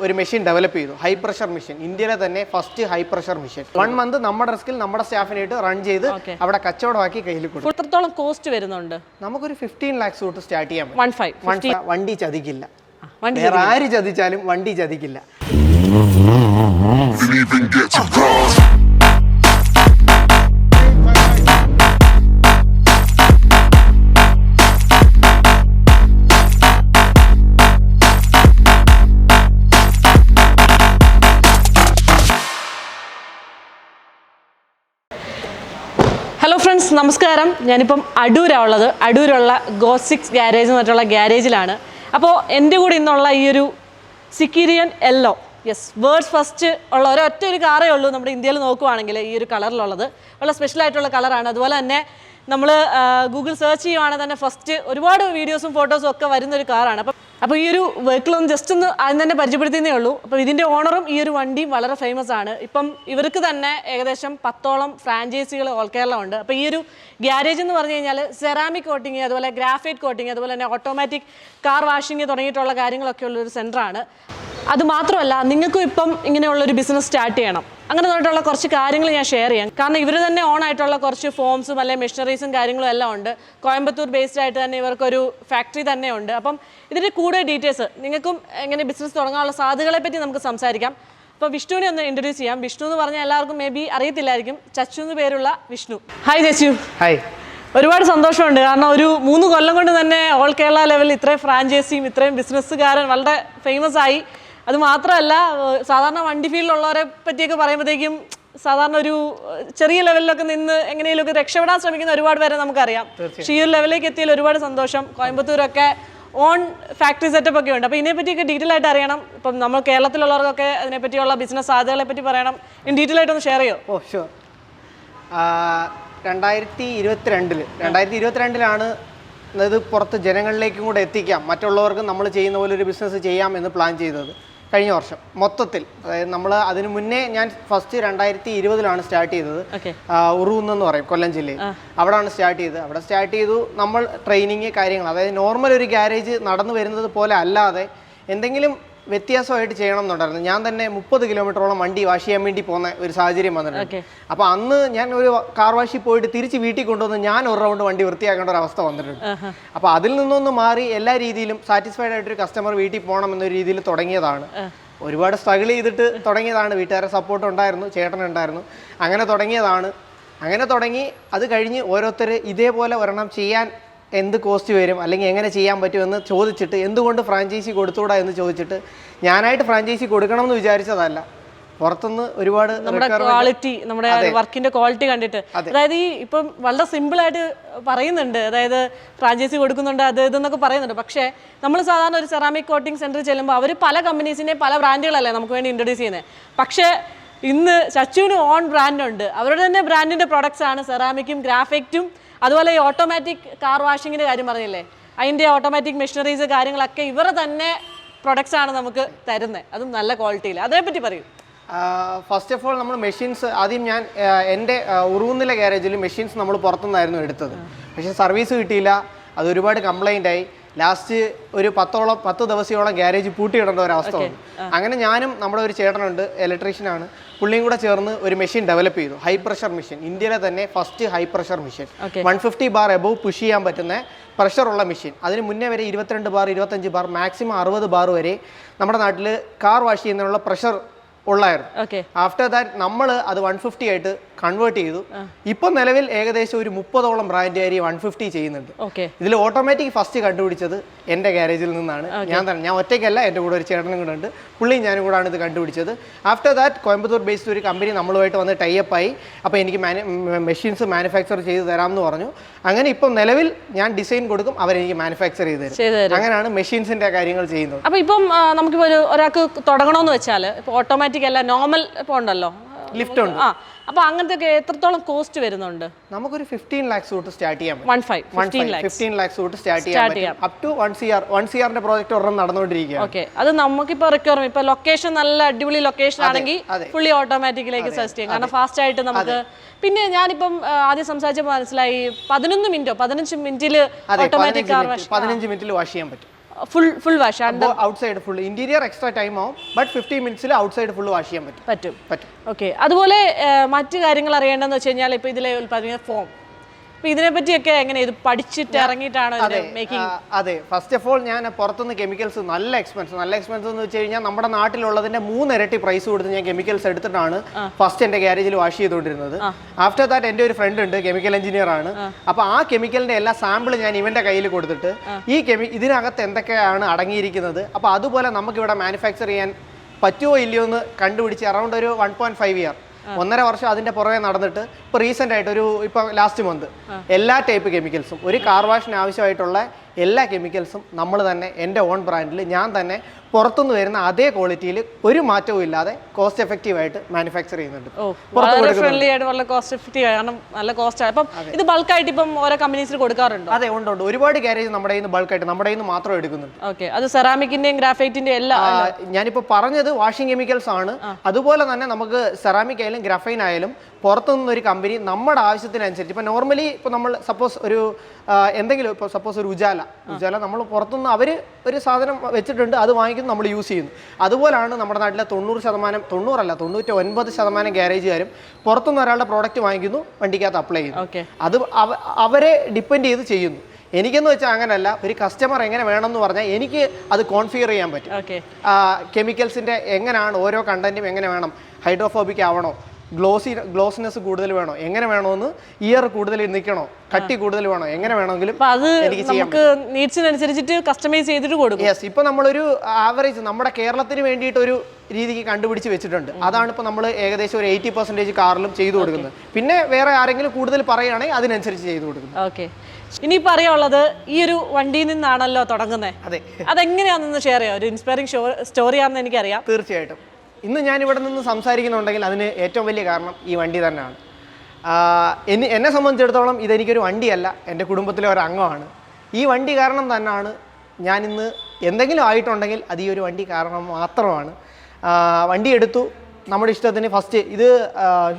ഒരു machine develop ചെയ്തു, high pressure machine. ഇന്ത്യയിലെ തന്നെ first high pressure machine. 1 month നമ്മുടെ റിസ്കിൽ നമ്മുടെ സ്റ്റാഫിനായിട്ട് റൺ ചെയ്ത് അവിടെ കച്ചവടമാക്കി കയ്യിൽ കൊടുക്കും. എത്രത്തോളം കോസ്റ്റ് വരുന്നുണ്ട്? നമുക്കൊരു 15 lakhs തൊട്ട് സ്റ്റാർട്ട് ചെയ്യാൻ പറ്റും. വണ്ടി ചതിക്കില്ല, വേറെ ആര് ചതിച്ചാലും വണ്ടി ചതിക്കില്ല. ഹലോ ഫ്രണ്ട്സ്, നമസ്കാരം. ഞാനിപ്പം അടൂരാണുള്ളത്. അടൂരുള്ള G6 ഗാരേജ് എന്ന് പറഞ്ഞിട്ടുള്ള ഗാരേജിലാണ്. അപ്പോൾ എൻ്റെ കൂടെ ഇന്നുള്ള ഈ ഒരു സിക്കിരിയൻ യെല്ലോ, യെസ്, വേൾഡ്സ് ഫസ്റ്റ് ഉള്ള ഒരൊറ്റ ഒരു കാറേ ഉള്ളൂ നമ്മുടെ ഇന്ത്യയിൽ നോക്കുവാണെങ്കിൽ ഈ ഒരു കളറിലുള്ളത്. വളരെ സ്പെഷ്യലായിട്ടുള്ള കളറാണ്. അതുപോലെ തന്നെ നമ്മൾ ഗൂഗിൾ സെർച്ച് ചെയ്യുവാണെങ്കിൽ തന്നെ ഫസ്റ്റ് ഒരുപാട് വീഡിയോസും ഫോട്ടോസും ഒക്കെ വരുന്നൊരു കാറാണ്. അപ്പോൾ ഈ ഒരു വെഹിക്കിളൊന്ന് ജസ്റ്റ് ഒന്ന് ആദ്യം തന്നെ പരിചയപ്പെടുത്തുന്നേ ഉള്ളൂ. അപ്പോൾ ഇതിൻ്റെ ഓണറും ഈ ഒരു വണ്ടിയും വളരെ ഫേമസ് ആണ്. ഇപ്പം ഇവർക്ക് തന്നെ ഏകദേശം 10ഓളം ഫ്രാഞ്ചൈസികൾ ഓൾ കേരള ഉണ്ട്. അപ്പോൾ ഈ ഒരു ഗ്യാരേജ് എന്ന് പറഞ്ഞു കഴിഞ്ഞാൽ സെറാമിക് കോട്ടിങ്, അതുപോലെ ഗ്രാഫൈറ്റ് കോട്ടിങ്, അതുപോലെ തന്നെ ഓട്ടോമാറ്റിക് കാർ വാഷിങ് തുടങ്ങിയിട്ടുള്ള കാര്യങ്ങളൊക്കെ ഉള്ളൊരു സെൻറ്ററാണ്. അതുമാത്രമല്ല, നിങ്ങൾക്കും ഇപ്പം ഇങ്ങനെയുള്ളൊരു ബിസിനസ് സ്റ്റാർട്ട് ചെയ്യണം, അങ്ങനെ പറഞ്ഞിട്ടുള്ള കുറച്ച് കാര്യങ്ങൾ ഞാൻ ഷെയർ ചെയ്യാം. കാരണം ഇവർ തന്നെ ഓൺ ആയിട്ടുള്ള കുറച്ച് ഫോംസും അല്ലെങ്കിൽ മെഷീനറീസും കാര്യങ്ങളും എല്ലാം ഉണ്ട്. കോയമ്പത്തൂർ ബേസ്ഡ് ആയിട്ട് തന്നെ ഇവർക്കൊരു ഫാക്ടറി തന്നെ ഉണ്ട്. അപ്പം ഇതിൻ്റെ കൂടുതൽ ഡീറ്റെയിൽസ് നിങ്ങൾക്കും എങ്ങനെ ബിസിനസ് തുടങ്ങാനുള്ള സാധ്യതകളെ പറ്റി നമുക്ക് സംസാരിക്കാം. അപ്പോൾ വിഷ്ണുവിനെ ഒന്ന് ഇൻട്രൊഡ്യൂസ് ചെയ്യാം. വിഷ്ണു എന്ന് പറഞ്ഞാൽ എല്ലാവർക്കും മേ ബി അറിയത്തില്ലായിരിക്കും. ചച്ചു എന്ന് പേരുള്ള വിഷ്ണു. ഹായ് ചച്ചു. ഹായ്. ഒരുപാട് സന്തോഷമുണ്ട്. കാരണം ഒരു 3 കൊല്ലം കൊണ്ട് തന്നെ ഓൾ കേരള ലെവലിൽ ഇത്രയും ഫ്രാഞ്ചൈസിയും ഇത്രയും ബിസിനസ്സുകാരൻ വളരെ ഫേമസ് ആയി. അത് മാത്രമല്ല, സാധാരണ വണ്ടി ഫീൽഡിലുള്ളവരെ പറ്റിയൊക്കെ പറയുമ്പോഴത്തേക്കും സാധാരണ ഒരു ചെറിയ ലെവലിലൊക്കെ നിന്ന് എങ്ങനെയൊക്കെ രക്ഷപ്പെടാൻ ശ്രമിക്കുന്ന ഒരുപാട് പേരെ നമുക്കറിയാം. പക്ഷേ ഈ ഒരു ലെവലിലേക്ക് എത്തിയാൽ ഒരുപാട് സന്തോഷം. കോയമ്പത്തൂരൊക്കെ ഓൺ ഫാക്ടറി സെറ്റപ്പ് ഒക്കെ ഉണ്ട്. അപ്പോൾ ഇതിനെപ്പറ്റിയൊക്കെ ഡീറ്റെയിൽ ആയിട്ട് അറിയണം. ഇപ്പം നമ്മൾ കേരളത്തിലുള്ളവർക്കൊക്കെ അതിനെപ്പറ്റിയുള്ള ബിസിനസ് സാധ്യതകളെ പറ്റി പറയണം. ഡീറ്റെയിൽ ആയിട്ടൊന്ന് ഷെയർ ചെയ്യുമോ? ഓ ഷുവർ. 2022-ലാണ് ഇത് പുറത്ത് ജനങ്ങളിലേക്കും കൂടെ എത്തിക്കാം, മറ്റുള്ളവർക്ക് നമ്മൾ ചെയ്യുന്ന പോലെ ഒരു ബിസിനസ് ചെയ്യാം എന്ന് പ്ലാൻ ചെയ്തത് കഴിഞ്ഞ വർഷം മൊത്തത്തിൽ. അതായത് നമ്മൾ അതിന് മുന്നേ ഞാൻ ഫസ്റ്റ് 2020-ലാണ് സ്റ്റാർട്ട് ചെയ്തത്. ഉറുകുന്ന് എന്ന് പറയും, കൊല്ലം ജില്ലയിൽ. അവിടെയാണ് സ്റ്റാർട്ട് ചെയ്തത്. അവിടെ സ്റ്റാർട്ട് ചെയ്തു നമ്മൾ ട്രെയിനിങ് കാര്യങ്ങൾ, അതായത് നോർമൽ ഒരു ഗ്യാരേജ് നടന്നു വരുന്നത് പോലെ അല്ലാതെ എന്തെങ്കിലും വ്യത്യാസമായിട്ട് ചെയ്യണം എന്നുണ്ടായിരുന്നു. ഞാൻ തന്നെ 30 കിലോമീറ്ററോളം വണ്ടി വാഷ് ചെയ്യാൻ വേണ്ടി പോകുന്ന ഒരു സാഹചര്യം വന്നിട്ടുണ്ട്. അപ്പോൾ അന്ന് ഞാൻ ഒരു കാർ വാഷിൽ പോയിട്ട് തിരിച്ച് വീട്ടിൽ കൊണ്ടുവന്ന് ഞാൻ ഒരു റൗണ്ട് വണ്ടി വൃത്തിയാക്കേണ്ട ഒരു അവസ്ഥ വന്നിട്ടുണ്ട്. അപ്പോൾ അതിൽ നിന്നൊന്ന് മാറി എല്ലാ രീതിയിലും സാറ്റിസ്ഫൈഡ് ആയിട്ടൊരു കസ്റ്റമർ വീട്ടിൽ പോകണം എന്നൊരു രീതിയിൽ തുടങ്ങിയതാണ്. ഒരുപാട് സ്ട്രഗിൾ ചെയ്തിട്ട് തുടങ്ങിയതാണ്. വീട്ടുകാരുടെ സപ്പോർട്ട് ഉണ്ടായിരുന്നു, ചേട്ടനുണ്ടായിരുന്നു. അങ്ങനെ തുടങ്ങിയതാണ്. അങ്ങനെ തുടങ്ങി അത് കഴിഞ്ഞ് ഓരോരുത്തർ ഇതേപോലെ ഒരെണ്ണം ചെയ്യാൻ എന്ത് കോസ്റ്റ് വരും അല്ലെങ്കിൽ എങ്ങനെ ചെയ്യാൻ പറ്റുമെന്ന് ചോദിച്ചിട്ട് എന്തുകൊണ്ട് ഫ്രാഞ്ചൈസി കൊടുത്തുകൂടാ എന്ന് ചോദിച്ചിട്ട്, ഞാനായിട്ട് ഫ്രാഞ്ചൈസി കൊടുക്കണം എന്ന് വിചാരിച്ചതല്ല, പുറത്തുനിന്ന് ഒരുപാട് നമ്മുടെ ക്വാളിറ്റി, നമ്മുടെ വർക്കിന്റെ ക്വാളിറ്റി കണ്ടിട്ട്. അതായത് ഈ ഇപ്പം വളരെ സിമ്പിൾ ആയിട്ട് പറയുന്നുണ്ട്, അതായത് ഫ്രാഞ്ചൈസി കൊടുക്കുന്നുണ്ട് അത് ഇതെന്നൊക്കെ പറയുന്നുണ്ട്. പക്ഷേ നമ്മൾ സാധാരണ ഒരു സെറാമിക് കോട്ടിംഗ് സെന്ററിൽ ചെല്ലുമ്പോൾ അവർ പല കമ്പനീസിൻ്റെയും പല ബ്രാൻഡുകളല്ലേ നമുക്ക് വേണ്ടി ഇൻട്രൊഡ്യൂസ് ചെയ്യുന്നത്. പക്ഷേ ഇന്ന് ചച്ചുവിന് ഓൺ ബ്രാൻഡുണ്ട്. അവരുടെ തന്നെ ബ്രാൻഡിന്റെ പ്രൊഡക്ട്സ് ആണ് സെറാമിക്കും ഗ്രാഫൈറ്റും. അതുപോലെ ഈ ഓട്ടോമാറ്റിക് കാർ വാഷിങ്ങിൻ്റെ കാര്യം പറഞ്ഞില്ലേ, അതിൻ്റെ ഓട്ടോമാറ്റിക് മെഷീനറീസ് കാര്യങ്ങളൊക്കെ ഇവരെ തന്നെ പ്രൊഡക്ട്സ് ആണ് നമുക്ക് തരുന്നത്, അതും നല്ല ക്വാളിറ്റിയിൽ. അതേപ്പറ്റി പറയും. ഫസ്റ്റ് ഓഫ് ഓൾ നമ്മൾ മെഷീൻസ് ആദ്യം ഞാൻ എൻ്റെ ഉറുകുന്നിലെ ഗ്യാരേജിൽ മെഷീൻസ് നമ്മൾ പുറത്തുനിന്നായിരുന്നു എടുത്തത്. പക്ഷേ സർവീസ് കിട്ടിയില്ല, അത് ഒരുപാട് കംപ്ലൈൻ്റ് ആയി. ലാസ്റ്റ് ഒരു 10 ദിവസത്തോളം ഗ്യാരേജ് പൂട്ടിയിടേണ്ട ഒരു അവസ്ഥ വന്നു. അങ്ങനെ ഞാനും നമ്മുടെ ഒരു ചേട്ടനുണ്ട്, ഇലക്ട്രീഷ്യനാണ്, പുള്ളിയും കൂടെ ചേർന്ന് ഒരു മെഷീൻ ഡെവലപ്പ് ചെയ്തു. ഹൈ പ്രഷർ മെഷീൻ, ഇന്ത്യയിലെ തന്നെ first high pressure machine. 150 bar above push ചെയ്യാൻ പറ്റുന്ന പ്രഷറുള്ള മെഷീൻ. അതിന് മുന്നേ വരെ 22 ബാർ 25 ബാർ മാക്സിമം 60 ബാർ വരെ നമ്മുടെ നാട്ടിൽ കാർ വാഷ് ചെയ്യുന്നതിനുള്ള പ്രഷർ ഉള്ളായിരുന്നു. ആഫ്റ്റർ ദാറ്റ് നമ്മൾ അത് 150 ആയിട്ട് കൺവേർട്ട് ചെയ്തു. ഇപ്പൊ നിലവിൽ ഏകദേശം ഒരു 30ഓളം ബ്രാൻഡുകാരി 150 ചെയ്യുന്നുണ്ട്. ഇതിൽ ഓട്ടോമാറ്റിക് ഫസ്റ്റ് കണ്ടുപിടിച്ചത് എൻ്റെ ഗാരേജിൽ നിന്നാണ്. ഞാൻ ഒറ്റയ്ക്കല്ല, എൻ്റെ കൂടെ ഒരു ചേട്ടനും കൂടെ ഉണ്ട്, പുള്ളിയും ഞാനും കൂടാണ് ഇത് കണ്ടുപിടിച്ചത്. ആഫ്റ്റർ ദാറ്റ് കോയമ്പത്തൂർ ബേസ്ഡ് ഒരു കമ്പനി നമ്മളുമായിട്ട് വന്ന് ടൈപ്പ് ആയി. അപ്പോൾ എനിക്ക് മെഷീൻസ് മാനുഫാക്ചർ ചെയ്ത് തരാമെന്ന് പറഞ്ഞു. അങ്ങനെ ഇപ്പം നിലവിൽ ഞാൻ ഡിസൈൻ കൊടുക്കും, അവരെനിക്ക് മാനുഫാക്ചർ ചെയ്ത് തരും. അങ്ങനെയാണ് മെഷീൻസിന്റെ കാര്യങ്ങൾ ചെയ്യുന്നത്. അപ്പോൾ ഇപ്പം നമുക്കിപ്പോൾ ഒരാൾക്ക് തുടങ്ങണമെന്ന് വെച്ചാൽ ഇപ്പോൾ ഓട്ടോമാറ്റിക് അല്ല, നോർമൽ ഇപ്പോൾ ഉണ്ടല്ലോ, ലിഫ്റ്റ് ഉണ്ട്. അപ്പോൾ അങ്ങനത്തെ എത്രത്തോളം കോസ്റ്റ് വരുന്നുണ്ട്? നമുക്കൊരു 15 lakhs തൊട്ട് സ്റ്റാർട്ട് ചെയ്യാം. 15 lakhs തൊട്ട് സ്റ്റാർട്ട് ചെയ്യാം. അപ് ടു 1 CR പ്രോജക്റ്റ് ഒരെണ്ണം നടന്നുകൊണ്ടിരിക്കുകയാണ്. ഓക്കെ, അത് നമുക്കിപ്പോൾ റിക്വയർമെന്റ് ഇപ്പോൾ ലൊക്കേഷൻ നല്ല അടിപൊളി ലൊക്കേഷൻ ആണെങ്കിൽ ഫുള്ളി ഓട്ടോമാറ്റിക്കിലേക്ക് സജസ്റ്റ് ചെയ്യും, കാരണം ഫാസ്റ്റ് ആയിട്ട് നമുക്ക്. പിന്നെ ഞാനിപ്പം ആദ്യം സംസാരിച്ചപ്പോൾ മനസ്സിലായി 15 മിനിറ്റിൽ ഓട്ടോമാറ്റിക് കാർ വാഷ് 15 മിനിറ്റിൽ വാഷ് ചെയ്യാൻ പറ്റും. Full wash outside full interior extra time ആവും ബട്ട് 15 മിനിറ്റ്സിൽ ഔട്ട്സൈഡ് ഫുൾ വാഷ് ചെയ്യാൻ പറ്റും. ഓക്കെ. അതുപോലെ മറ്റു കാര്യങ്ങൾ അറിയേണ്ടതെന്ന് വെച്ച് കഴിഞ്ഞാൽ ഇപ്പോൾ ഇതിലെ ഉൽപ്പാദിപ്പിക്കുന്ന ഫോം, ഇതിനെ പറ്റിയൊക്കെ എങ്ങനെ ഇത് പഠിച്ചിട്ട് ഇറങ്ങിയിട്ടാണ് മേക്കിംഗ്? അതെ, ഫസ്റ്റ് ഓഫ് ഓൾ ഞാൻ പുറത്തുനിന്ന് കെമിക്കൽസ് നല്ല എക്സ്പെൻസ് എന്ന് വെച്ച് കഴിഞ്ഞാൽ നമ്മുടെ നാട്ടിലുള്ളതിന്റെ 3 ഇരട്ടി പ്രൈസ് കൊടുത്ത് ഞാൻ കെമിക്കൽസ് എടുത്തിട്ടാണ് ഫസ്റ്റ് എന്റെ ഗ്യാരേജിൽ വാഷ് ചെയ്തുകൊണ്ടിരുന്നത്. ആഫ്റ്റർ ദാറ്റ് എന്റെ ഒരു ഫ്രണ്ട് ഉണ്ട്, കെമിക്കൽ എഞ്ചിനീയർ ആണ്. അപ്പൊ ആ കെമിക്കലിന്റെ എല്ലാ സാമ്പിൾ ഞാൻ ഇവന്റെ കയ്യിൽ കൊടുത്തിട്ട് ഇതിനകത്ത് എന്തൊക്കെയാണ് അടങ്ങിയിരിക്കുന്നത്, അപ്പൊ അതുപോലെ നമുക്ക് ഇവിടെ മാനുഫാക്ചർ ചെയ്യാൻ പറ്റുമോ ഇല്ലയോ എന്ന് കണ്ടുപിടിച്ച് അറൗണ്ട് ഒരു 1.5 ഇയർ 1.5 വർഷം അതിന്റെ പുറകെ നടന്നിട്ട് ഇപ്പൊ റീസെന്റ് ആയിട്ട് ഇപ്പൊ ലാസ്റ്റ് മന്ത് എല്ലാ ടൈപ്പ് കെമിക്കൽസും ഒരു കാർ വാഷിന് ആവശ്യമായിട്ടുള്ള എല്ലാ കെമിക്കൽസും നമ്മൾ തന്നെ എൻ്റെ ഓൺ ബ്രാൻഡിൽ ഞാൻ തന്നെ പുറത്തുനിന്ന് വരുന്ന അതേ ക്വാളിറ്റിയിൽ ഒരു മാറ്റവും ഇല്ലാതെ കോസ്റ്റ് എഫക്റ്റീവ് ആയിട്ട് മാനുഫാക്ചർ ചെയ്യുന്നുണ്ട്. ഫ്രണ്ട്ലി ആയിട്ട് വളരെ കോസ്റ്റ് എഫക്റ്റീവ് ആണ്, നല്ല കോസ്റ്റ്. അപ്പം ഇത് ബൾക്കായിട്ട് ഇപ്പം ഓരോ കമ്പനീസിൽ കൊടുക്കാറുണ്ട്? അതെ, ഉണ്ട്. ഒരുപാട് ഗ്യാരേജ് നമ്മുടെ കയ്യിൽ നിന്ന് ബൾക്കായിട്ട് നമ്മുടെ കയ്യിൽ നിന്ന് മാത്രം എടുക്കുന്നുണ്ട്. ഓക്കെ. അത് സെറാമിക്കിന്റെയും ഗ്രാഫൈറ്റിന്റെയും എല്ലാം ഞാനിപ്പോൾ പറഞ്ഞത് വാഷിംഗ് കെമിക്കൽസ് ആണ്. അതുപോലെ തന്നെ നമുക്ക് സെറാമിക് ആയാലും ഗ്രഫൈൻ ആയാലും പുറത്തുനിന്ന് ഒരു കമ്പനി നമ്മുടെ ആവശ്യത്തിനനുസരിച്ച് ഇപ്പോൾ നോർമലി ഇപ്പോൾ നമ്മൾ സപ്പോസ് ഒരു എന്തെങ്കിലും ഇപ്പോൾ സപ്പോസ് ഒരു ഉജാല നമ്മൾ പുറത്തുനിന്ന് അവർ ഒരു സാധനം വെച്ചിട്ടുണ്ട്, അത് വാങ്ങിക്കുന്നു, നമ്മൾ യൂസ് ചെയ്യുന്നു. അതുപോലാണ് നമ്മുടെ നാട്ടിലെ 99% ഗ്യാരേജുകാരും പുറത്തുനിന്ന് ഒരാളുടെ പ്രോഡക്റ്റ് വാങ്ങിക്കുന്നു, വണ്ടിക്കകത്ത് അപ്ലൈ ചെയ്യുന്നു. അത് അവരെ ഡിപ്പെൻഡ് ചെയ്ത് ചെയ്യുന്നു. എനിക്കെന്ന് വെച്ചാൽ അങ്ങനെയല്ല, ഒരു കസ്റ്റമർ എങ്ങനെ വേണമെന്ന് പറഞ്ഞാൽ എനിക്ക് അത് കോൺഫിഗർ ചെയ്യാൻ പറ്റും. കെമിക്കൽസിൻ്റെ എങ്ങനെയാണ് ഓരോ കണ്ടന്റും എങ്ങനെ വേണം, ഹൈഡ്രോഫോബിക് ആവണോ, ഗ്ലോസിനെസ് കൂടുതൽ വേണോ, എങ്ങനെ വേണോന്ന്, ഇയർ കൂടുതൽ നിൽക്കണോ, കട്ടി കൂടുതൽ വേണോ, എങ്ങനെ വേണമെങ്കിലും എനിക്ക് നീഡ്സിനനുസരിച്ചിട്ട് കസ്റ്റമൈസ് ചെയ്തിട്ട് കൊടുക്കും. യെസ്. ഇപ്പൊ നമ്മളൊരു ആവറേജ് നമ്മുടെ കേരളത്തിന് വേണ്ടിയിട്ട് ഒരു രീതിക്ക് കണ്ടുപിടിച്ച് വെച്ചിട്ടുണ്ട്. അതാണ് ഇപ്പൊ നമ്മൾ ഏകദേശം ഒരു 80% കാറിലും ചെയ്തു കൊടുക്കുന്നത്. പിന്നെ വേറെ ആരെങ്കിലും കൂടുതൽ പറയുകയാണെങ്കിൽ അതിനനുസരിച്ച് ചെയ്തു കൊടുക്കുന്നത്. ഓക്കെ. ഇനി പറയാനുള്ളത്, ഈ ഒരു വണ്ടിയിൽ നിന്നാണല്ലോ തുടങ്ങുന്നത്. അതെ, അതെങ്ങനെയാണെന്ന് ഷെയർ ചെയ്യാം. ഒരു ഇൻസ്പയറിംഗ് സ്റ്റോറിയാണെന്ന് എനിക്കറിയാം. തീർച്ചയായിട്ടും. ഇന്ന് ഞാൻ ഇവിടെ നിന്ന് സംസാരിക്കുന്നുണ്ടെങ്കിൽ അതിന് ഏറ്റവും വലിയ കാരണം ഈ വണ്ടി തന്നെയാണ്. എന്നെ സംബന്ധിച്ചിടത്തോളം ഇതെനിക്കൊരു വണ്ടിയല്ല, എൻ്റെ കുടുംബത്തിലെ ഒരു അംഗമാണ്. ഈ വണ്ടി കാരണം തന്നെയാണ് ഞാനിന്ന് എന്തെങ്കിലും ആയിട്ടുണ്ടെങ്കിൽ അത് ഈ ഒരു വണ്ടി കാരണം മാത്രമാണ്. വണ്ടി എടുത്തു നമ്മുടെ ഇഷ്ടത്തിന്. ഫസ്റ്റ് ഇത്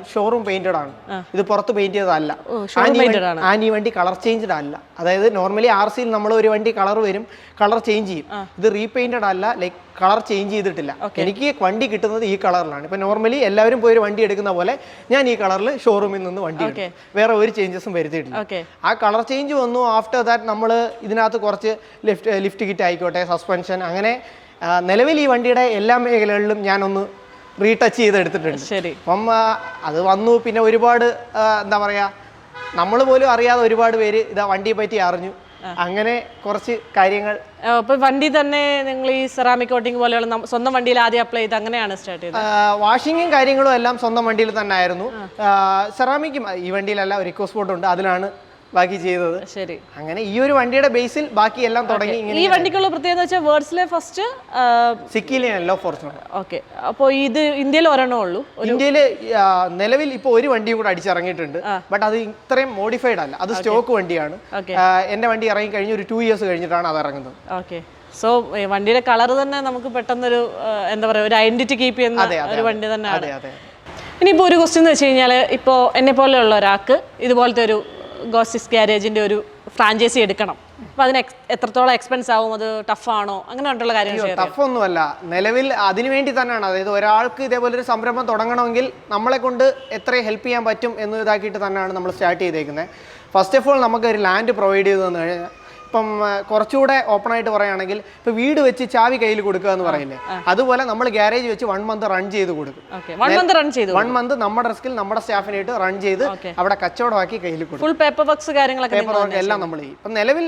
ഷോറൂം പെയിന്റഡ് ആണ്, ഇത് പുറത്ത് പെയിന്റ് ചെയ്തതല്ല. ഈ വണ്ടി കളർ ചേഞ്ച്ഡ് അല്ല. അതായത് നോർമലി RCയിൽ നമ്മൾ ഒരു വണ്ടി കളർ വരും, കളർ ചേഞ്ച് ചെയ്യും. ഇത് റീപെയിന്റഡ് അല്ല, ലൈക്ക് കളർ ചേഞ്ച് ചെയ്തിട്ടില്ല. എനിക്ക് വണ്ടി കിട്ടുന്നത് ഈ കളറിലാണ്. ഇപ്പൊ നോർമലി എല്ലാവരും പോയി ഒരു വണ്ടി എടുക്കുന്ന പോലെ ഞാൻ ഈ കളറിൽ ഷോറൂമിൽ നിന്ന് വണ്ടി എടുക്കും, വേറെ ഒരു ചേഞ്ചസും വരുത്തിയിട്ടില്ല. ആ കളർ ചേഞ്ച് വന്നു. ആഫ്റ്റർ ദാറ്റ് നമ്മൾ ഇതിനകത്ത് കുറച്ച് ലിഫ്റ്റ് കിറ്റ് ആയിക്കോട്ടെ, സസ്പെൻഷൻ, അങ്ങനെ നിലവിൽ ഈ വണ്ടിയുടെ എല്ലാ മേഖലകളിലും ഞാനൊന്ന് റീടച്ച് ചെയ്തെടുത്തിട്ടുണ്ട്. അപ്പം അത് വന്നു. പിന്നെ ഒരുപാട് എന്താ പറയാ, നമ്മൾ പോലും അറിയാതെ ഒരുപാട് പേര് ഇതാ വണ്ടിയെ പറ്റി അറിഞ്ഞു. അങ്ങനെ കുറച്ച് കാര്യങ്ങൾ. വണ്ടി തന്നെ നിങ്ങൾ ഈ സെറാമിക് കോട്ടിംഗ് പോലെയുള്ള സ്വന്തം വണ്ടിയിൽ ആദ്യം അപ്ലൈ ചെയ്ത് അങ്ങനെയാണ് സ്റ്റാർട്ട് ചെയ്തത്? വാഷിങ്ങും കാര്യങ്ങളും എല്ലാം സ്വന്തം വണ്ടിയിൽ തന്നെ ആയിരുന്നു. സെറാമിക്കും ഈ വണ്ടിയിലല്ല, ഒരു ഇക്കോസ്പോർട്ട് ഉണ്ട്, അതിലാണ് ബാക്കി ചെയ്തത്. ശരി. അങ്ങനെ ഈ ഒരു വണ്ടിയുടെ ബേസിൽ ബാക്കി എല്ലാം തുടങ്ങി. ഈ വണ്ടിക്കുള്ള പ്രത്യേകത വെച്ചാൽ വേർഡ്സിലെ ഫസ്റ്റ് സിക്കിലിയല്ലോ ഫോർച്യൂണർ. ഓക്കെ. അപ്പോൾ ഇത് ഇന്ത്യയിൽ ഒരെണ്ണേ ഉള്ളൂ? ഇന്ത്യയിൽ നിലവിൽ ഇപ്പോൾ ഒരു വണ്ടിയും കൂടെ അടിച്ചിറങ്ങിയിട്ടുണ്ട്. ബട്ട് അത് ഇത്രയും മോഡിഫൈഡ് അല്ല, അത് സ്റ്റോക്ക് വണ്ടിയാണ്. എന്റെ വണ്ടി ഇറങ്ങി കഴിഞ്ഞ് ഒരു 2 ഇയേഴ്സ് കഴിഞ്ഞിട്ടാണ് അത് ഇറങ്ങുന്നത്. ഓക്കെ. സോ വണ്ടിയുടെ കളർ തന്നെ നമുക്ക് പെട്ടെന്നൊരു എന്താ പറയുക, ഒരു ഐഡന്റിറ്റി കീപ്പ് ചെയ്യുന്ന ഒരു വണ്ടി തന്നെയാണ്. ഇനിയിപ്പോൾ ഒരു ക്വസ്റ്റ്യൻ എന്ന് വെച്ച് കഴിഞ്ഞാൽ, ഇപ്പോൾ എന്നെ പോലെയുള്ള ഒരാൾക്ക് ഇതുപോലത്തെ ഒരു G6 ഗ്യാരേജിന്റെ ഒരു ഫ്രാഞ്ചൈസി എടുക്കണം, അപ്പൊ അതിന് എത്രത്തോളം എക്സ്പെൻസ് ആവും, അത് ടഫാണോ, അങ്ങനെ ഉള്ള കാര്യങ്ങൾ? ടഫ് ഒന്നുമല്ല, നിലവിൽ അതിനു വേണ്ടി തന്നെയാണ്. അതായത് ഒരാൾക്ക് ഇതേപോലെ ഒരു സംരംഭം തുടങ്ങണമെങ്കിൽ നമ്മളെ കൊണ്ട് എത്ര ഹെൽപ്പ് ചെയ്യാൻ പറ്റും എന്ന് ഇതാക്കിയിട്ട് തന്നെയാണ് നമ്മൾ സ്റ്റാർട്ട് ചെയ്തേക്കുന്നത്. ഫസ്റ്റ് ഓഫ് ഓൾ നമുക്ക് ഒരു ലാൻഡ് പ്രൊവൈഡ് ചെയ്തു തന്നു കഴിഞ്ഞാൽ, ഇപ്പം കുറച്ചുകൂടെ ഓപ്പൺ ആയിട്ട് പറയുകയാണെങ്കിൽ, ഇപ്പൊ വീട് വെച്ച് ചാവി കയ്യിൽ കൊടുക്കുക എന്ന് പറയില്ലേ, അതുപോലെ നമ്മൾ ഗ്യാരേജ് വെച്ച് 1 മന്ത് റൺ ചെയ്ത് കൊടുക്കും. 1 മന്ത് നമ്മുടെ റിസ്കിൽ നമ്മുടെ സ്റ്റാഫിനായിട്ട് റൺ ചെയ്ത് അവിടെ കച്ചവടമാക്കി കയ്യിൽ കൊടുക്കും. ഫുൾ പേപ്പർ വർക്ക്സ് കാര്യങ്ങളൊക്കെ എല്ലാം നമ്മൾ ചെയ്യും. ഇപ്പം നിലവിൽ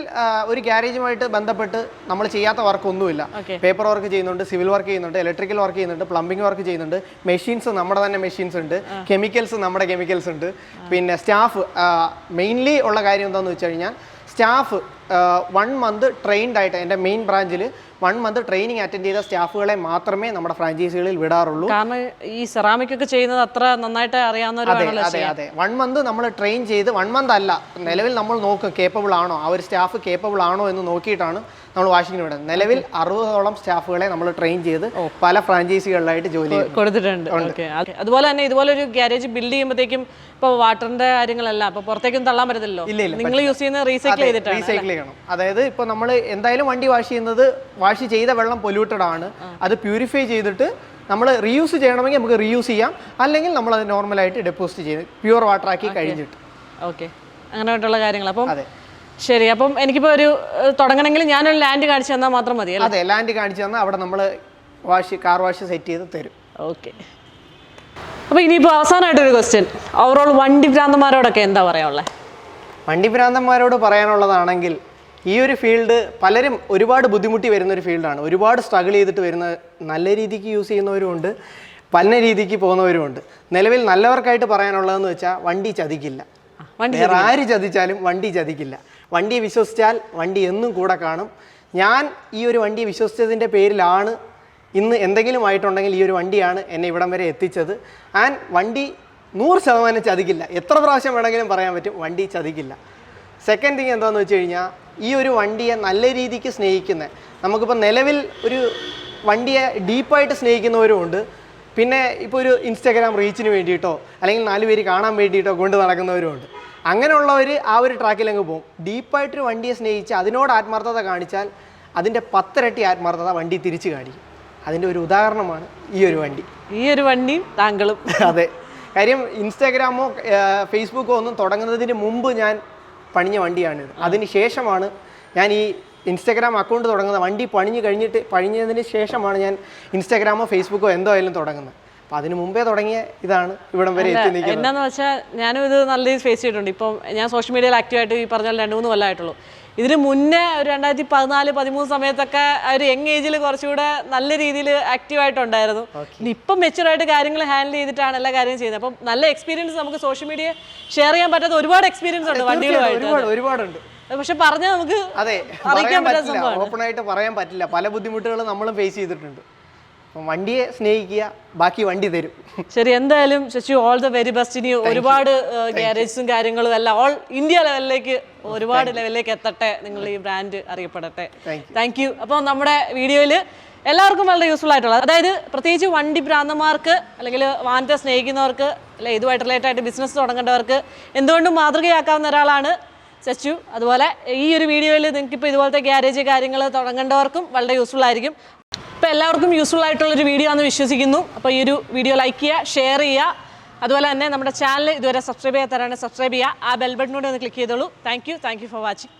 ഒരു ഗ്യാരേജുമായിട്ട് ബന്ധപ്പെട്ട് നമ്മൾ ചെയ്യാത്ത വർക്ക് ഒന്നുമില്ല. പേപ്പർ വർക്ക് ചെയ്യുന്നുണ്ട്, സിവിൽ വർക്ക് ചെയ്യുന്നുണ്ട്, ഇലക്ട്രിക്കൽ വർക്ക് ചെയ്യുന്നുണ്ട്, പ്ലംബിംഗ് വർക്ക് ചെയ്യുന്നുണ്ട്, മെഷീൻസ് നമ്മുടെ തന്നെ മെഷീൻസ് ഉണ്ട്, കെമിക്കൽസ് നമ്മുടെ കെമിക്കൽസ് ഉണ്ട്. പിന്നെ സ്റ്റാഫ് മെയിൻലി ഉള്ള കാര്യം എന്താണെന്ന് വെച്ച് കഴിഞ്ഞാൽ, സ്റ്റാഫ് 1 മന്ത് ട്രെയിൻഡ് ആയിട്ട് എൻ്റെ മെയിൻ ബ്രാഞ്ചിൽ 1 മന്ത് ട്രെയിനിങ് അറ്റൻഡ് ചെയ്ത സ്റ്റാഫുകളെ മാത്രമേ നമ്മുടെ ഫ്രാഞ്ചൈസികളിൽ വിടാറുള്ളൂ. കാരണം ഈ സെറാമിക് ഒക്കെ ചെയ്യുന്നത് അത്ര നന്നായിട്ട് അറിയാവുന്നവരാണല്ലോ. അതെ. 1 മന്ത് നമ്മൾ ട്രെയിൻ ചെയ്ത്, 1 മന്ത് അല്ല, നിലവിൽ നമ്മൾ നോക്കും കേപ്പബിൾ ആണോ, ആ ഒരു സ്റ്റാഫ് കേപ്പബിൾ ആണോ എന്ന് നോക്കിയിട്ടാണ് നമ്മൾ വാഷിങ്ങിന് വിടുന്നത്. നിലവിൽ 60ഓളം സ്റ്റാഫുകളെ നമ്മൾ ട്രെയിൻ ചെയ്ത് പല ഫ്രാഞ്ചൈസികളിലായിട്ട് ജോലി കൊടുത്തിട്ടുണ്ട്. അതുപോലെ തന്നെ ഇതുപോലെ ഒരു ഗ്യാരേജ് ബിൽഡ് ചെയ്യുമ്പോഴത്തേക്കും ഇപ്പോൾ വാട്ടറിന്റെ കാര്യങ്ങളല്ല, അപ്പോൾ പുറത്തേക്കും തള്ളാൻ പറ്റത്തില്ലല്ലോ. നിങ്ങൾ യൂസ് ചെയ്യുന്ന റീസൈക്കിൾ ചെയ്തിട്ടാണ്. ചെയ്യണം. അതായത് ഇപ്പോൾ നമ്മൾ എന്തായാലും വണ്ടി വാഷ് ചെയ്ത വെള്ളം പൊല്യൂട്ടഡ് ആണ്. അത് പ്യൂരിഫൈ ചെയ്തിട്ട് നമ്മൾ റീയൂസ് ചെയ്യണമെങ്കിൽ നമുക്ക് റീയൂസ് ചെയ്യാം, അല്ലെങ്കിൽ നമ്മൾ അത് നോർമലായിട്ട് ഡെപ്പോസിറ്റ് ചെയ്ത് പ്യൂർ വാട്ടർ ആക്കി കഴിഞ്ഞിട്ട്. ഓക്കെ, അങ്ങനെയായിട്ടുള്ള കാര്യങ്ങൾ. അപ്പം ശരി, അപ്പം എനിക്കിപ്പോൾ ഒരു തുടങ്ങണമെങ്കിൽ ഞാനൊരു ലാൻഡ് കാണിച്ചു തന്നാൽ മാത്രം മതി. അതെ, ലാൻഡ് കാണിച്ചു തന്നാൽ അവിടെ നമ്മൾ കാർ വാഷ് സെറ്റ് ചെയ്ത് തരും. ഓക്കെ, അപ്പോൾ ഇനിയിപ്പോൾ അവസാനമായിട്ടൊരു ക്വസ്റ്റ്യൻ, ഓവറോൾ വണ്ടി ഭ്രാന്തന്മാരോടൊക്കെ എന്താ പറയാനുള്ളത്? വണ്ടി ഭ്രാന്തന്മാരോട് പറയാനുള്ളതാണെങ്കിൽ, ഈ ഒരു ഫീൽഡ് പലരും ഒരുപാട് ബുദ്ധിമുട്ടി വരുന്നൊരു ഫീൽഡാണ്. ഒരുപാട് സ്ട്രഗിൾ ചെയ്തിട്ട് വരുന്ന, നല്ല രീതിക്ക് യൂസ് ചെയ്യുന്നവരുമുണ്ട്, പല രീതിക്ക് പോകുന്നവരുമുണ്ട്. നിലവിൽ നല്ലവർക്കായിട്ട് പറയാനുള്ളതെന്ന് വെച്ചാൽ വണ്ടി ചതിക്കില്ല. വേറെ ആര് ചതിച്ചാലും വണ്ടി ചതിക്കില്ല. വണ്ടി വിശ്വസിച്ചാൽ വണ്ടി എന്നും കൂടെ കാണും. ഞാൻ ഈ ഒരു വണ്ടി വിശ്വസിച്ചതിൻ്റെ പേരിലാണ് ഇന്ന് എന്തെങ്കിലും ആയിട്ടുണ്ടെങ്കിൽ ഈ ഒരു വണ്ടിയാണ് എന്നെ ഇവിടം വരെ എത്തിച്ചത്. ആൻഡ് വണ്ടി 100% ചതിക്കില്ല. എത്ര പ്രാവശ്യം വേണമെങ്കിലും പറയാൻ പറ്റും, വണ്ടി ചതിക്കില്ല. സെക്കൻഡ് തിങ് എന്താണെന്ന് വെച്ച് കഴിഞ്ഞാൽ, ഈ ഒരു വണ്ടിയെ നല്ല രീതിക്ക് സ്നേഹിക്കുന്ന, നമുക്കിപ്പോൾ നിലവിൽ ഒരു വണ്ടിയെ ഡീപ്പായിട്ട് സ്നേഹിക്കുന്നവരുമുണ്ട്. പിന്നെ ഇപ്പോൾ ഒരു ഇൻസ്റ്റാഗ്രാം റീച്ചിന് വേണ്ടിയിട്ടോ അല്ലെങ്കിൽ 4 പേര് കാണാൻ വേണ്ടിയിട്ടോ കൊണ്ട് നടക്കുന്നവരുമുണ്ട്. അങ്ങനെയുള്ളവർ ആ ഒരു ട്രാക്കിലങ്ങ് പോകും. ഡീപ്പായിട്ടൊരു വണ്ടിയെ സ്നേഹിച്ച് അതിനോട് ആത്മാർത്ഥത കാണിച്ചാൽ അതിൻ്റെ 10 ഇരട്ടി ആത്മാർത്ഥത വണ്ടി തിരിച്ചു കാണിക്കും. അതിൻ്റെ ഒരു ഉദാഹരണമാണ് ഈ ഒരു വണ്ടി. ഈ ഒരു വണ്ടിയും താങ്കളും. അതെ, കാര്യം ഇൻസ്റ്റാഗ്രാമോ ഫേസ്ബുക്കോ ഒന്നും തുടങ്ങുന്നതിന് മുമ്പ് ഞാൻ പണിഞ്ഞ വണ്ടിയാണിത്. അതിന് ശേഷമാണ് ഞാൻ ഈ ഇൻസ്റ്റാഗ്രാം അക്കൗണ്ട് തുടങ്ങുന്നത്. വണ്ടി പണിഞ്ഞതിന് ശേഷമാണ് ഞാൻ ഇൻസ്റ്റാഗ്രാമോ ഫേസ്ബുക്കോ എന്തോ ആയാലും തുടങ്ങുന്നത്. അപ്പോൾ അതിന് മുമ്പേ തുടങ്ങിയ ഇതാണ് ഇവിടം വരെ എത്തി നിൽക്കുന്നത്. എന്താണെന്ന് വെച്ചാൽ ഞാനും ഇത് നല്ല രീതിയിൽ ഫേസ് ചെയ്തിട്ടുണ്ട്. ഇപ്പം ഞാൻ സോഷ്യൽ മീഡിയയിൽ ആക്റ്റീവായിട്ട് ഈ പറഞ്ഞ 2-3 കൊല്ലമായിട്ടുള്ളൂ. ഇതിന് മുന്നേ ഒരു 2014-13 സമയത്തൊക്കെ ഒരു യങ് ഏജിൽ കുറച്ചുകൂടെ നല്ല രീതിയിൽ ആക്റ്റീവായിട്ടുണ്ടായിരുന്നു. ഇപ്പം മെച്ചുറായിട്ട് കാര്യങ്ങൾ ഹാൻഡിൽ ചെയ്തിട്ടാണ് എല്ലാ കാര്യവും ചെയ്യുന്നത്. അപ്പം നല്ല എക്സ്പീരിയൻസ് നമുക്ക് സോഷ്യൽ മീഡിയ ഷെയർ ചെയ്യാൻ പറ്റാത്ത ഒരുപാട് എക്സ്പീരിയൻസ് ഉണ്ട് വണ്ടികളുമായിട്ട്. ഒരുപാടുണ്ട്. പക്ഷെ പറഞ്ഞാൽ നമുക്ക് അറിയിക്കാൻ പറ്റില്ല, ഓപ്പൺ ആയിട്ട് പറയാൻ പറ്റില്ല. പല ബുദ്ധിമുട്ടുകൾ നമ്മളും ഫേസ് ചെയ്തിട്ടുണ്ട്. അപ്പം വണ്ടിയെ സ്നേഹിക്കുക, ബാക്കി വണ്ടി തരും. ശരി, എന്തായാലും Shashi all the very best. ഇനി ഒരുപാട് ഗ്യാരേജസും കാര്യങ്ങളും എല്ലാം ഓൾ ഇന്ത്യ ലെവലിലേക്ക് ഒരുപാട് ലെവലിലേക്ക് എത്തട്ടെ, നിങ്ങൾ ഈ ബ്രാൻഡ് അറിയപ്പെടട്ടെ. Thank you. അപ്പോൾ നമ്മുടെ വീഡിയോയിൽ എല്ലാവർക്കും വളരെ യൂസ്ഫുൾ ആയിട്ടുള്ളത്, അതായത് പ്രത്യേകിച്ച് വണ്ടി ഭ്രാന്തന്മാർക്ക് അല്ലെങ്കിൽ വാഹനത്തെ സ്നേഹിക്കുന്നവർക്ക് അല്ലെ ഇതുമായിട്ട് റിലേറ്റഡ് ആയിട്ട് ബിസിനസ് തുടങ്ങേണ്ടവർക്ക് എന്തുകൊണ്ടും മാതൃകയാക്കാവുന്ന ഒരാളാണ് ശശു. അതുപോലെ ഈ ഒരു വീഡിയോയിൽ നിങ്ങൾക്കിപ്പോൾ ഇതുപോലത്തെ ഗ്യാരേജ് കാര്യങ്ങൾ തുടങ്ങേണ്ടവർക്കും വളരെ യൂസ്ഫുൾ ആയിരിക്കും. അപ്പോൾ എല്ലാവർക്കും യൂസ്ഫുൾ ആയിട്ടുള്ളൊരു വീഡിയോ ആണെന്ന് വിശ്വസിക്കുന്നു. അപ്പോൾ ഈ ഒരു വീഡിയോ ലൈക്ക് ചെയ്യുക, ഷെയർ ചെയ്യുക. അതുപോലെ തന്നെ നമ്മുടെ ചാനൽ ഇതുവരെ സബ്സ്ക്രൈബ് ചെയ്യാത്തവരാണ് സബ്സ്ക്രൈബ് ചെയ്യുക. ആ ബെൽ ബട്ടനോട് ഒന്ന് ക്ലിക്ക് ചെയ്തോളൂ. Thank you for watching.